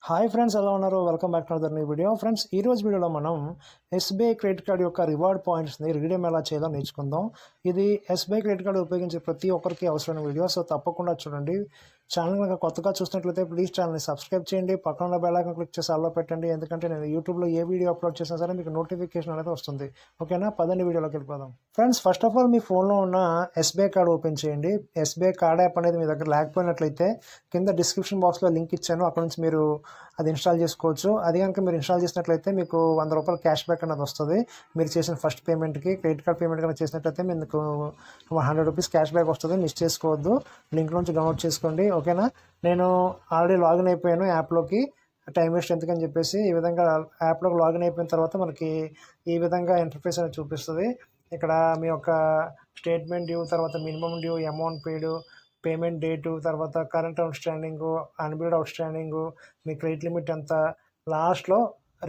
Hi friends, ఎలా ఉన్నారు? Welcome back to other new video. Friends, ఈ రోజు వీడియోలో మనం ఎస్బీఐ క్రెడిట్ కార్డ్ యొక్క రివార్డ్ పాయింట్స్ని రీడీమ్ ఎలా చేయాలో నేర్చుకుందాం. ఇది ఎస్బీఐ క్రెడిట్ కార్డు ఉపయోగించే ప్రతి ఒక్కరికి అవసరమైన వీడియో, సో తప్పకుండా చూడండి. ఛానల్ కనుక కొత్తగా చూసినట్లయితే ప్లీజ్ ఛానల్ని సబ్స్క్రైబ్ చేయండి, పక్కన ఉన్న బెల్ ఐకాన్ క్లిక్ చేసి ఆల్లో పెట్టండి. ఎందుకంటే నేను యూట్యూబ్లో ఏ వీడియో అప్లోడ్ చేసినా సరే మీకు నోటిఫికేషన్ అనేది వస్తుంది. ఓకేనా? పదండి వీడియోలోకి వెళ్ళిపోదాం. ఫ్రెండ్స్, ఫస్ట్ ఆఫ్ ఆల్ మీ ఫోన్లో ఉన్న ఎస్బీఐ కార్డు ఓపెన్ చేయండి. ఎస్బీఐ కార్డ్ యాప్ అనేది మీ దగ్గర లేకపోయినట్లయితే కింద డిస్క్రిప్షన్ బాక్స్లో లింక్ ఇచ్చాను, అక్కడ నుంచి మీరు అది ఇన్స్టాల్ చేసుకోవచ్చు. అది కనుక మీరు ఇన్స్టాల్ చేసినట్లయితే మీకు ₹100 క్యాష్ బ్యాక్ అనేది వస్తుంది. మీరు చేసిన ఫస్ట్ పేమెంట్కి క్రెడిట్ కార్డ్ పేమెంట్ కనుక చేసినట్లయితే మీకు ₹100 క్యాష్ బ్యాక్ వస్తుంది. మిస్ చేసుకోవద్దు, లింక్ నుంచి డౌన్లోడ్ చేసుకోండి. ఓకేనా? నేను ఆల్రెడీ లాగిన్ అయిపోయాను యాప్లోకి, టైం వేస్ట్ ఎందుకని చెప్పేసి ఈ విధంగా యాప్లోకి లాగిన్ అయిపోయిన తర్వాత మనకి ఈ విధంగా ఇంటర్ఫేస్ అనేది చూపిస్తుంది. ఇక్కడ మీ యొక్క స్టేట్మెంట్ డ్యూ, తర్వాత మినిమం డ్యూ, అమౌంట్ పేడ్, పేమెంట్ డేటు, తర్వాత current out standing, అన్బిల్డ్ out standing, మీ క్రెడిట్ లిమిట్ ఎంత, లాస్ట్లో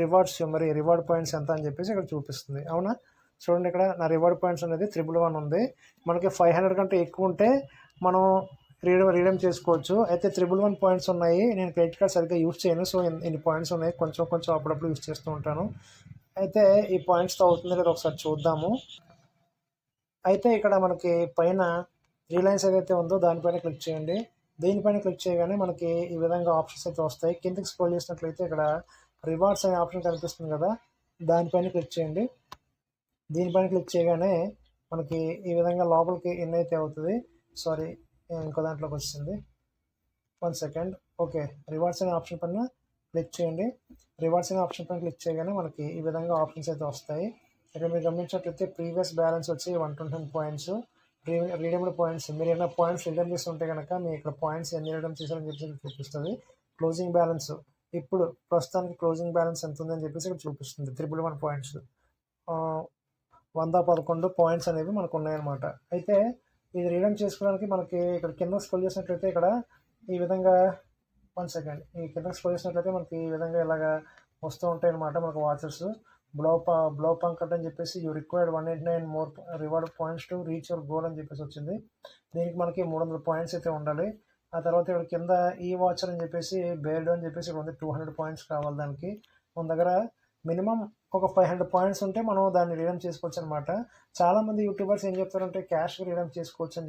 రివార్డ్స్ మరి రివార్డ్ పాయింట్స్ ఎంత అని చెప్పేసి ఇక్కడ చూపిస్తుంది. అవునా? చూడండి, ఇక్కడ నా రివార్డ్ పాయింట్స్ అనేది 111 ఉంది. మనకి 500 కంటే ఎక్కువ ఉంటే మనం రీడీమ్ చేసుకోవచ్చు. అయితే 111 పాయింట్స్ ఉన్నాయి. నేను క్రెడిట్ కార్డ్ సరిగ్గా యూజ్ చేయను, సో ఇన్ని పాయింట్స్ ఉన్నాయి. కొంచెం అప్పుడప్పుడు యూజ్ చేస్తూ ఉంటాను. అయితే ఈ పాయింట్స్తో అవుతుంది లేదా ఒకసారి చూద్దాము. అయితే ఇక్కడ మనకి పైన రిలయన్స్ ఏదైతే ఉందో దానిపైన క్లిక్ చేయండి. దీనిపైన క్లిక్ చేయగానే మనకి ఈ విధంగా ఆప్షన్స్ అయితే వస్తాయి. కిందకి స్క్రోల్ చేసినట్లయితే ఇక్కడ రివార్డ్స్ అనే ఆప్షన్ కనిపిస్తుంది కదా, దానిపైన క్లిక్ చేయండి. దీనిపైన క్లిక్ చేయగానే మనకి ఈ విధంగా లోపలికి ఇన్ అయితే అవుతుంది. సారీ, ఇంకో దాంట్లోకి వచ్చింది. 1 సెకండ్. ఓకే, రివార్డ్స్ అనే ఆప్షన్ పైన క్లిక్ చేయండి. రివార్డ్స్ అనే ఆప్షన్ పైన క్లిక్ చేయగానే మనకి ఈ విధంగా ఆప్షన్స్ అయితే వస్తాయి. ఇక్కడ మీరు గమనించినట్లయితే ప్రీవియస్ బ్యాలెన్స్ వచ్చి 120 పాయింట్స్, రీడీమ్డ్ పాయింట్స్, మీరు ఏమైనా పాయింట్స్ రిడీమ్ చేస్తుంటే కనుక మీ ఇక్కడ పాయింట్స్ ఎన్ని రిడీమ్ చేశారని చెప్పేసి చూపిస్తుంది. క్లోజింగ్ బ్యాలెన్స్, ఇప్పుడు ప్రస్తుతానికి క్లోజింగ్ బ్యాలెన్స్ ఎంత ఉందని చెప్పేసి ఇక్కడ చూపిస్తుంది. 111 పాయింట్స్, 111 పాయింట్స్ అనేవి మనకు ఉన్నాయన్నమాట. అయితే ఇది రీడీమ్ చేసుకోవడానికి మనకి ఇక్కడ కింద స్క్రోల్ చేసినట్లయితే ఇక్కడ ఈ విధంగా 1 సెకండ్, ఈ కింద స్క్రోల్ చేసినట్లయితే మనకి ఈ విధంగా ఇలాగా వస్తూ ఉంటాయి అన్నమాట. మనకు వాచర్స్ బ్లో పంకట్ అని చెప్పేసి you required 189 more reward points to reach your goal అని చెప్పేసి వచ్చింది. దీనికి మనకి 300 పాయింట్స్ అయితే ఉండాలి. ఆ తర్వాత ఇక్కడ కింద ఈ వాచర్ అని చెప్పేసి బేర్డ్ అని చెప్పేసి ఇక్కడ ఉంది, 200 పాయింట్స్ కావాలి దానికి. మన దగ్గర మినిమం ఒక 500 పాయింట్స్ ఉంటే మనం దాన్ని రీడీమ్ చేసుకోవచ్చు అనమాట. చాలామంది యూట్యూబర్స్ ఏం చెప్తారంటే క్యాష్గా రీడీమ్ చేసుకోవచ్చు అని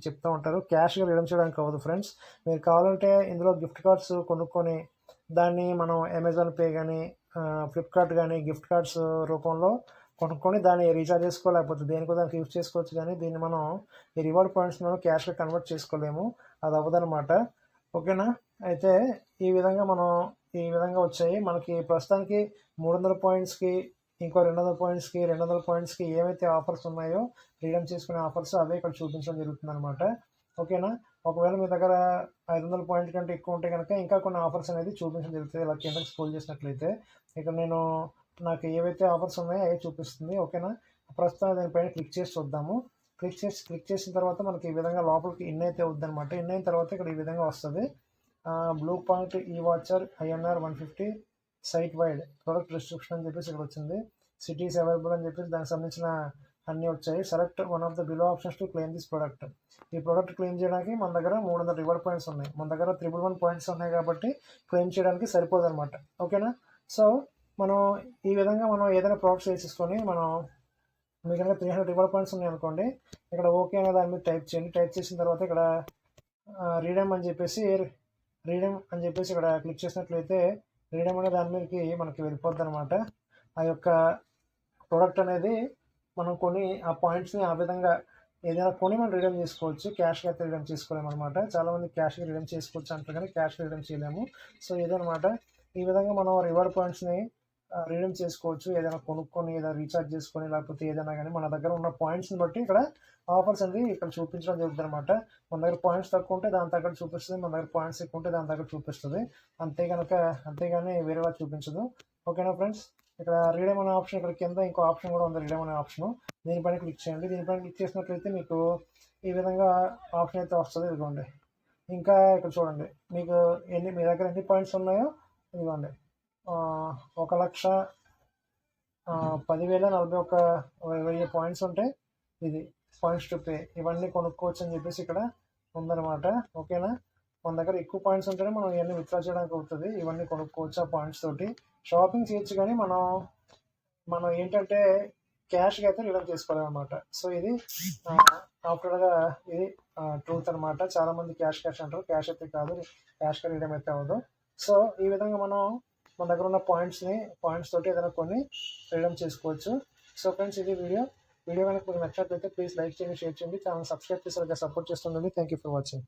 చెప్తూ ఉంటారు. క్యాష్గా రీడీమ్ చేయడానికి అవ్వదు ఫ్రెండ్స్. మీరు కావాలంటే ఇందులో గిఫ్ట్ కార్డ్స్ కొనుక్కొని దాన్ని మనం అమెజాన్ పే కానీ, ఫ్లిప్కార్ట్ కానీ గిఫ్ట్ కార్డ్స్ రూపంలో కొనుక్కొని దాన్ని రీఛార్జ్ చేసుకోలేకపోతే దేనికో దానికి యూజ్ చేసుకోవచ్చు. కానీ దీన్ని మనం ఈ రివార్డ్ పాయింట్స్ మనం క్యాష్గా కన్వర్ట్ చేసుకోలేము, అది అవ్వదనమాట. ఓకేనా? అయితే ఈ విధంగా వచ్చాయి మనకి. ప్రస్తుతానికి 300 పాయింట్స్కి, ఇంకో 200 పాయింట్స్కి, 200 పాయింట్స్కి ఏవైతే ఆఫర్స్ ఉన్నాయో రీడీమ్ చేసుకునే ఆఫర్స్ అవే ఇక్కడ చూపించడం జరుగుతుంది అనమాట. ఓకేనా? ఒకవేళ మీ దగ్గర 500 పాయింట్ కంటే ఎక్కువ ఉంటే కనుక ఇంకా కొన్ని ఆఫర్స్ అనేది చూపించడం జరుగుతుంది. ఇలా కిందకి స్క్రోల్ చేసినట్లయితే ఇక్కడ నాకు ఏవైతే ఆఫర్స్ ఉన్నాయో అవి చూపిస్తుంది. ఓకేనా? ప్రస్తుతం దానిపైన క్లిక్ చేసి చూద్దాము. క్లిక్ చేసిన తర్వాత మనకి ఈ విధంగా లోపలికి ఇన్ అయితే అవుద్ది అనమాట. ఇన్ అయిన తర్వాత ఇక్కడ ఈ విధంగా వస్తుంది. బ్లూ పాయింట్ ఈ voucher INR 150 site wide product restriction అని చెప్పేసి ఇక్కడ వచ్చింది. సిటీస్ అవైలబుల్ అని చెప్పేసి దానికి సంబంధించిన అన్నీ వచ్చాయి. Select one of the below options to claim this product. ఈ ప్రోడక్ట్ క్లెయిమ్ చేయడానికి మన దగ్గర 300 రివార్డ్ పాయింట్స్ ఉన్నాయి. మన దగ్గర 111 పాయింట్స్ ఉన్నాయి కాబట్టి క్లెయిమ్ చేయడానికి సరిపోదు అనమాట. ఓకేనా? సో మనం ఈ విధంగా ఏదైనా ప్రోడక్ట్స్ వేసేసుకొని మీకు కనుక 300 రివార్డ్ పాయింట్స్ ఉన్నాయి అనుకోండి, ఇక్కడ ఓకే అనే దాని మీద టైప్ చేయండి. టైప్ చేసిన తర్వాత ఇక్కడ రీడీమ్ అని చెప్పేసి ఇక్కడ క్లిక్ చేసినట్లయితే రీడీమ్ అనే దాని మీదకి మనకి వెళ్ళిపోద్ది అనమాట. ఆ యొక్క ప్రోడక్ట్ అనేది మనం కొని ఆ పాయింట్స్ని ఆ విధంగా ఏదైనా కొని మనం రీడీమ్ చేసుకోవచ్చు. క్యాష్గా అయితే రీడీమ్ చేసుకోలేము అనమాట. చాలామంది క్యాష్గా రీడీమ్ చేసుకోవచ్చు అంటారు కానీ క్యాష్గా రీడీమ్ చేయలేము. సో ఇదనమాట. ఈ విధంగా మనం రివార్డ్ పాయింట్స్ని రీడీమ్ చేసుకోవచ్చు. ఏదైనా కొనుక్కొని, ఏదైనా రీఛార్జ్ చేసుకొని, లేకపోతే ఏదైనా కానీ మన దగ్గర ఉన్న పాయింట్స్ని బట్టి ఇక్కడ ఆఫర్స్ అనేది ఇక్కడ చూపించడం జరుగుతుంది అనమాట. మన దగ్గర పాయింట్స్ తక్కువ ఉంటే దాని తగ్గట్టు చూపిస్తుంది, మన దగ్గర పాయింట్స్ ఎక్కువ ఉంటే దాని తగ్గట్టు చూపిస్తుంది. అంతేగాని వేరేలా చూపించదు. ఓకేనా ఫ్రెండ్స్? ఇక్కడ రీడీమ్ అనే ఆప్షన్, ఇక్కడ కింద ఇంకో ఆప్షన్ కూడా ఉంది, రీడీమ్ అనే ఆప్షన్. దీనిపైన క్లిక్ చేయండి. దీనిపైన క్లిక్ చేసినట్లయితే మీకు ఈ విధంగా ఆప్షన్ అయితే వస్తుంది. ఇదిగోండి, ఇంకా ఇక్కడ చూడండి మీకు మీ దగ్గర ఎన్ని పాయింట్స్ ఉన్నాయో. ఇదిగోండి, 1,10,041 పాయింట్స్ ఉంటే ఇది పాయింట్స్ టు పే, ఇవన్నీ కొనుక్కోవచ్చు అని చెప్పేసి ఇక్కడ ఉందన్నమాట. ఓకేనా? మన దగ్గర ఎక్కువ పాయింట్స్ ఉంటేనే మనం ఇవన్నీ విత్డ్రా చేయడానికి అవుతుంది. ఇవన్నీ కొనుక్కోవచ్చు ఆ పాయింట్స్ తోటి. షాపింగ్ చేయొచ్చు కానీ మనం ఏంటంటే క్యాష్గా అయితే రిడమ్ చేసుకోవాలన్నమాట. సో ఇది ఆఫ్టర్గా ఇది ట్రూత్ అనమాట. చాలామంది క్యాష్ అంటారు, క్యాష్ అయితే కాదు, క్యాష్గా రిడమ్ అయితే అవ్వదు. సో ఈ విధంగా మన దగ్గర ఉన్న పాయింట్స్ తోటి ఏదైనా కొన్ని రిడమ్ చేసుకోవచ్చు. సో ఫ్రెండ్స్, ఇది వీడియో కనుక మీకు నచ్చినట్లయితే ప్లీజ్ లైక్ చేయండి, షేర్ చేయండి, ఛానల్ సబ్స్క్రైబ్ చేసి సపోర్ట్ చేస్తుండండి. Thank you for watching.